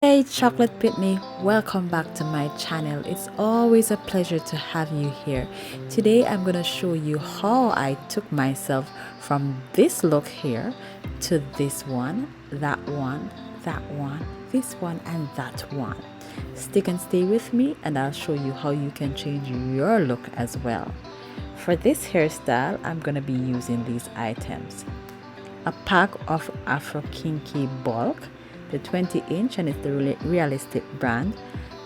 Hey Chocolate Pickney, welcome back to my channel. It's always a pleasure to have you here. Today I'm going to show you how I took myself from this look here to this one, that one, that one, this one and that one. Stick and stay with me and I'll show you how you can change your look as well. For this hairstyle, I'm going to be using these items. A pack of Afro Kinky Bulk, the 20-inch, and it's the Realistic brand.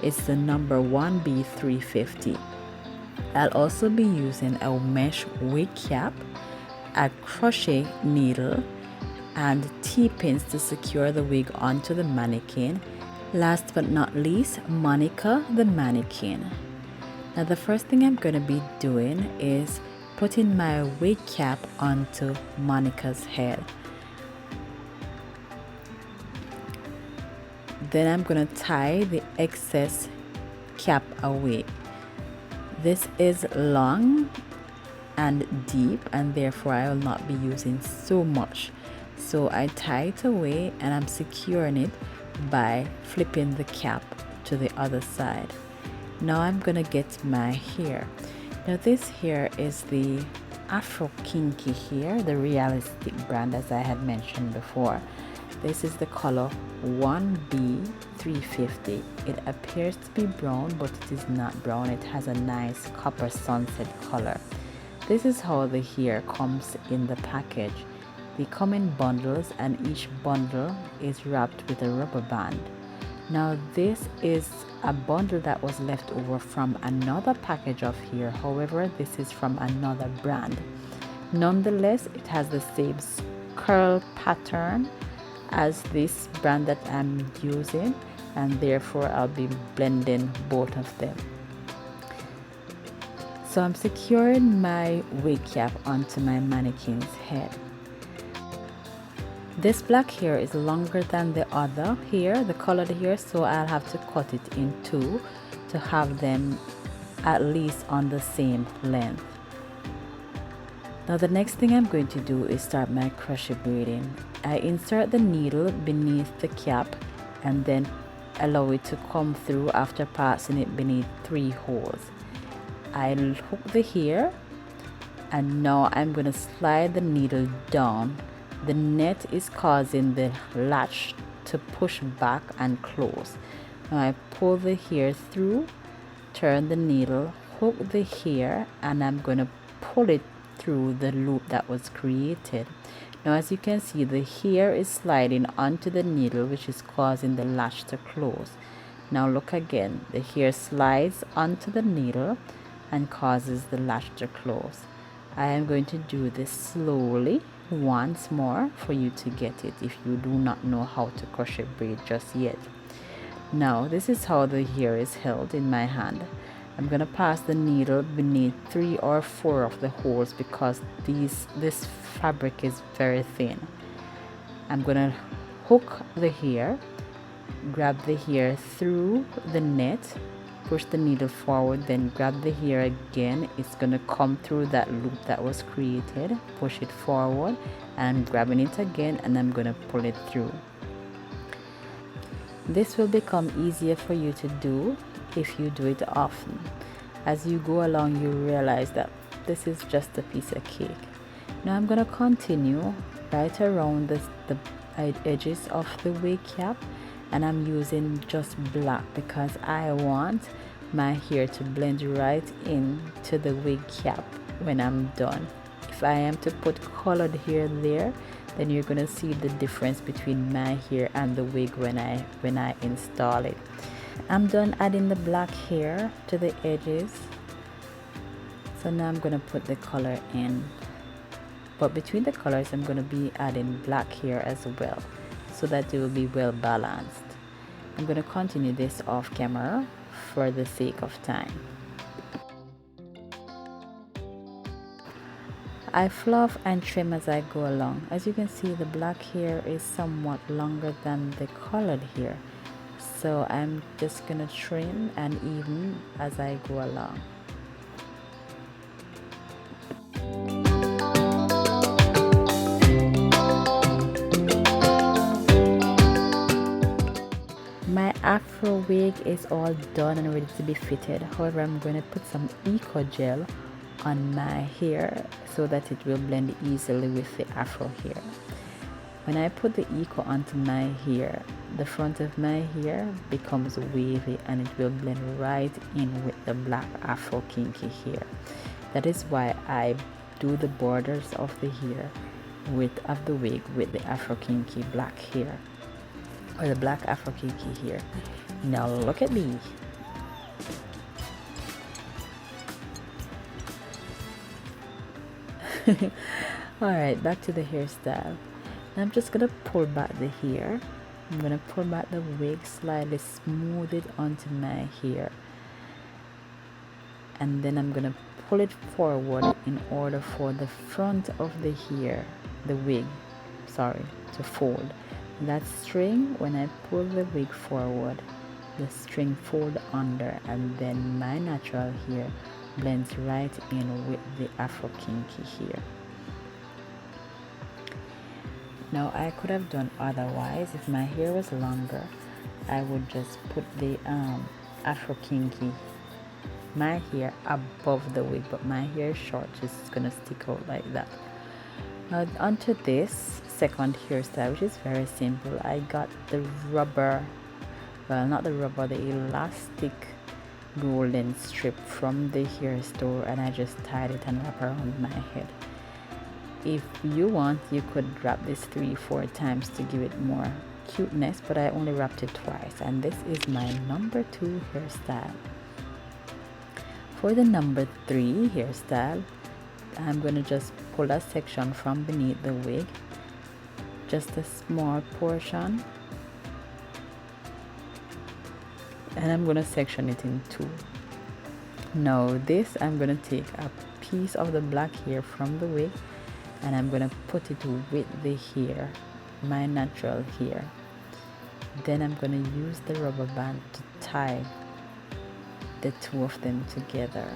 It's the number 1B350. I'll also be using a mesh wig cap, a crochet needle, and T-pins to secure the wig onto the mannequin. Last but not least, Monica the mannequin. Now the first thing I'm going to be doing is putting my wig cap onto Monica's head. Then I'm going to tie the excess cap away. This is long and deep and therefore I will not be using so much. So I tie it away and I'm securing it by flipping the cap to the other side. Now I'm going to get my hair. Now this here is the Afro Kinky hair, the Realistic brand, as I had mentioned before. This is the color 1B350. It appears to be brown, but it is not brown. It has a nice copper sunset color. This is how the hair comes in the package. They come in bundles and each bundle is wrapped with a rubber band. Now this is a bundle that was left over from another package of hair. However, this is from another brand. Nonetheless, it has the same curl pattern as this brand that I'm using, and therefore I'll be blending both of them. So I'm securing my wig cap onto my mannequin's head. This black hair is longer than the other hair, the colored hair, so I'll have to cut it in two to have them at least on the same length. Now the next thing I'm going to do is start my crochet braiding. I insert the needle beneath the cap and then allow it to come through after passing it beneath 3 holes. I'll hook the hair and now I'm going to slide the needle down. The net is causing the latch to push back and close. Now I pull the hair through, turn the needle, hook the hair, and I'm going to pull it through the loop that was created. Now as you can see, the hair is sliding onto the needle, which is causing the latch to close. Now look again, the hair slides onto the needle and causes the latch to close. I am going to do this slowly once more for you to get it if you do not know how to crochet braid just yet. Now this is how the hair is held in my hand. I'm going to pass the needle beneath 3 or 4 of the holes because this fabric is very thin. I'm going to hook the hair, grab the hair through the net, push the needle forward, then grab the hair again. It's going to come through that loop that was created, push it forward, and I'm grabbing it again and I'm going to pull it through. This will become easier for you to do if you do it often. As you go along, you realize that this is just a piece of cake. Now I'm going to continue right around the edges of the wig cap, and I'm using just black because I want my hair to blend right in to the wig cap when I'm done. If I am to put colored hair there, then you're going to see the difference between my hair and the wig when I install it. I'm done adding the black hair to the edges, so now I'm going to put the color in, but between the colors I'm going to be adding black hair as well so that it will be well balanced. I'm going to continue this off camera for the sake of time. I fluff and trim as I go along. As you can see, the black hair is somewhat longer than the colored hair, so I'm just gonna trim and even as I go along. My my afro wig is all done and ready to be fitted. However, I'm going to put some eco gel on my hair so that it will blend easily with the afro hair. When I put the eco onto my hair, the front of my hair becomes wavy and it will blend right in with the black afro kinky hair. That is why I do the borders of the hair of the wig with the afro kinky black hair, or the black afro kinky hair. Now look at me. Alright, back to the hairstyle. I'm just gonna pull back the hair. I'm gonna pull back the wig, slightly smooth it onto my hair, and then I'm gonna pull it forward in order for the front of the hair, the wig, to fold. That string, when I pull the wig forward, the string fold under, and then my natural hair blends right in with the afro kinky hair. Now I could have done otherwise. If my hair was longer, I would just put the afro kinky, my hair above the wig, but my hair is short, just gonna stick out like that. Now onto this second hairstyle, which is very simple. I got the rubber, well, not the rubber, the elastic golden strip from the hair store, and I just tied it and wrap around my head. If you want, you could wrap this 3-4 times to give it more cuteness, but I only wrapped it twice, and this is my number 2 hairstyle. For the number 3 hairstyle, I'm going to just pull a section from beneath the wig, just a small portion, and I'm going to section it in 2. Now this, I'm going to take a piece of the black hair from the wig and I'm going to put it with the hair, my natural hair. Then I'm going to use the rubber band to tie the two of them together.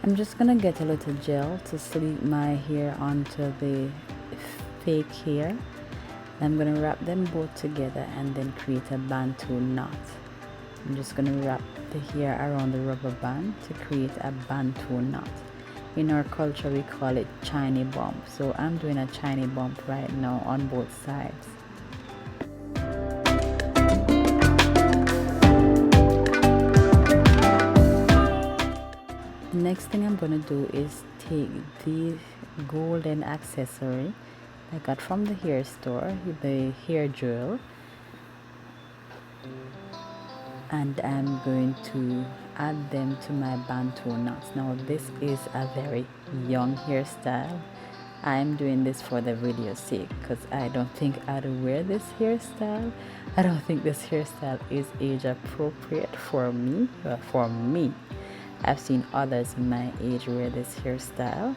I'm just gonna get a little gel to sleep my hair onto the fake hair. I'm gonna wrap them both together and then create a bantu knot. I'm just gonna wrap the hair around the rubber band to create a bantu knot. In our culture we call it chiny bump, so I'm doing a chiny bump right now on both sides. Next thing I'm going to do is take the golden accessory I got from the hair store, the hair jewel, and I'm going to add them to my bantu knots. Now this is a very young hairstyle. I'm doing this for the video's sake because I don't think I'd wear this hairstyle. I don't think this hairstyle is age appropriate for me. I've seen others in my age wear this hairstyle,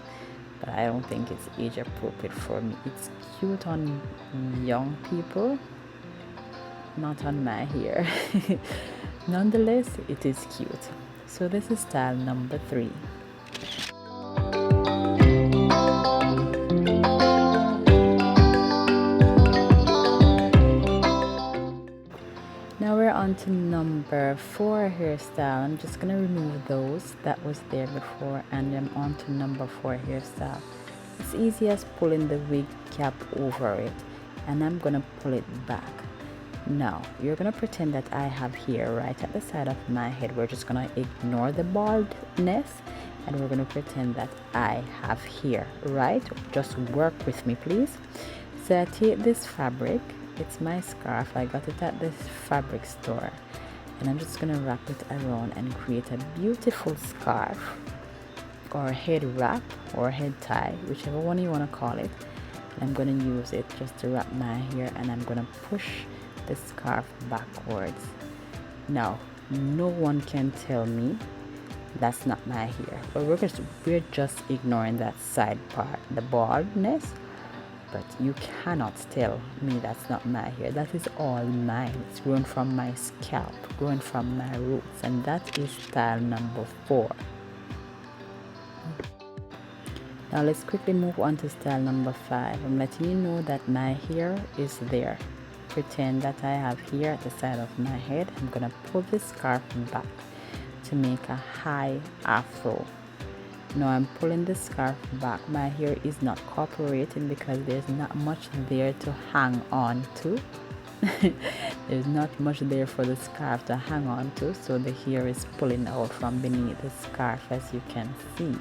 but I don't think it's age appropriate for me. It's cute on young people, not on my hair. Nonetheless, it is cute. So this is style number 3. Now we're on to number 4 hairstyle. I'm just gonna remove those that was there before, and I'm on to number 4 hairstyle. It's easy as pulling the wig cap over it, and I'm gonna pull it back. Now you're gonna pretend that I have hair right at the side of my head. We're just gonna ignore the baldness and we're gonna pretend that I have hair, right? Just work with me, please. So I take this fabric. It's my scarf. I got it at this fabric store, and I'm just gonna wrap it around and create a beautiful scarf or head wrap or head tie, whichever one you want to call it. I'm going to use it just to wrap my hair, and I'm going to push the scarf backwards. Now no one can tell me that's not my hair, but we're just ignoring that side part, the baldness. But you cannot tell me that's not my hair. That is all mine. It's grown from my scalp, growing from my roots, and that is style number 4. Now let's quickly move on to style number 5. I'm letting you know that my hair is there. Pretend that I have hair at the side of my head. I'm gonna pull this scarf back to make a high afro. Now I'm pulling the scarf back. My hair is not cooperating because there's not much there to hang on to. There's not much there for the scarf to hang on to, so the hair is pulling out from beneath the scarf, as you can see.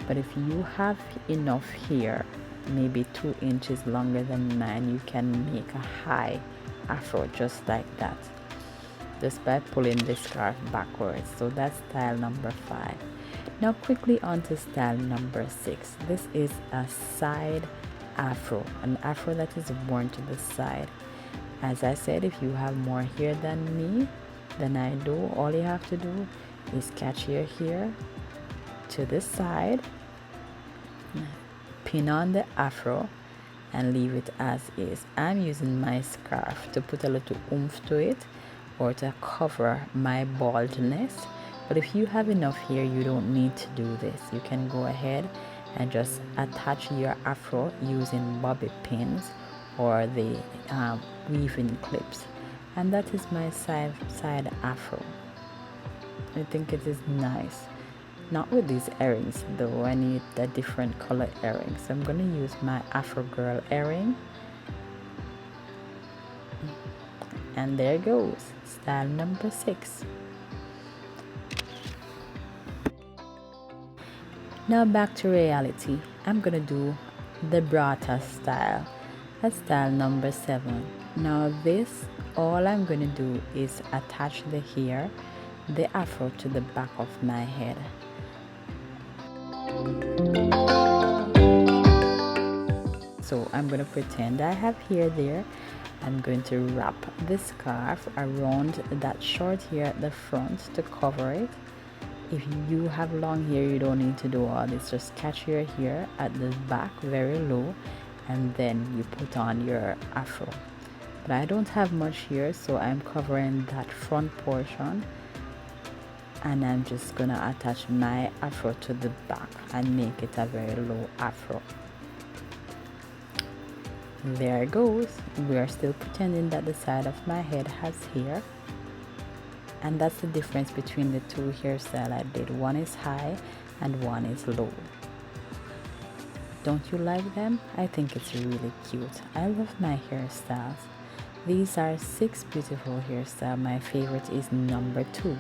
But if you have enough hair, maybe 2 inches longer than mine, you can make a high afro just like that, just by pulling the scarf backwards. So that's style number 5. Now quickly on to style number 6. This is a side afro, an afro that is worn to the side. As I said, if you have more hair than I do, all you have to do is catch your hair to the side, pin on the afro, and leave it as is. I'm using my scarf to put a little oomph to it, or to cover my baldness. But if you have enough hair, you don't need to do this. You can go ahead and just attach your afro using bobby pins or the weaving clips. And that is my side afro. I think it is nice. Not with these earrings though. I need a different color earring, so I'm going to use my Afro Girl earring. And there goes style number 6. Now back to reality. I'm gonna do the brata style. That's style number 7. Now this, all I'm gonna do is attach the hair, the afro, to the back of my head. So I'm gonna pretend I have hair there. I'm going to wrap the scarf around that short hair at the front to cover it. If you have long hair, you don't need to do all this. Just catch your hair at the back very low, and then you put on your afro. But I don't have much hair, so I'm covering that front portion, and I'm just gonna attach my afro to the back and make it a very low afro. There it goes. We are still pretending that the side of my head has hair. And that's the difference between the two hairstyles I did. One is high and one is low. Don't you like them? I think it's really cute. I love my hairstyles. These are 6 beautiful hairstyles. My favorite is number 2.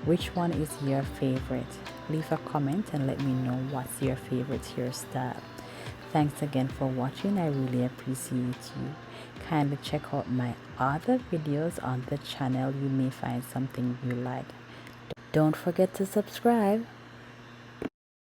Which one is your favorite? Leave a comment and let me know what's your favorite hairstyle. Thanks again for watching. I really appreciate you. Kindly check out my other videos on the channel. You may find something you like. Don't forget to subscribe.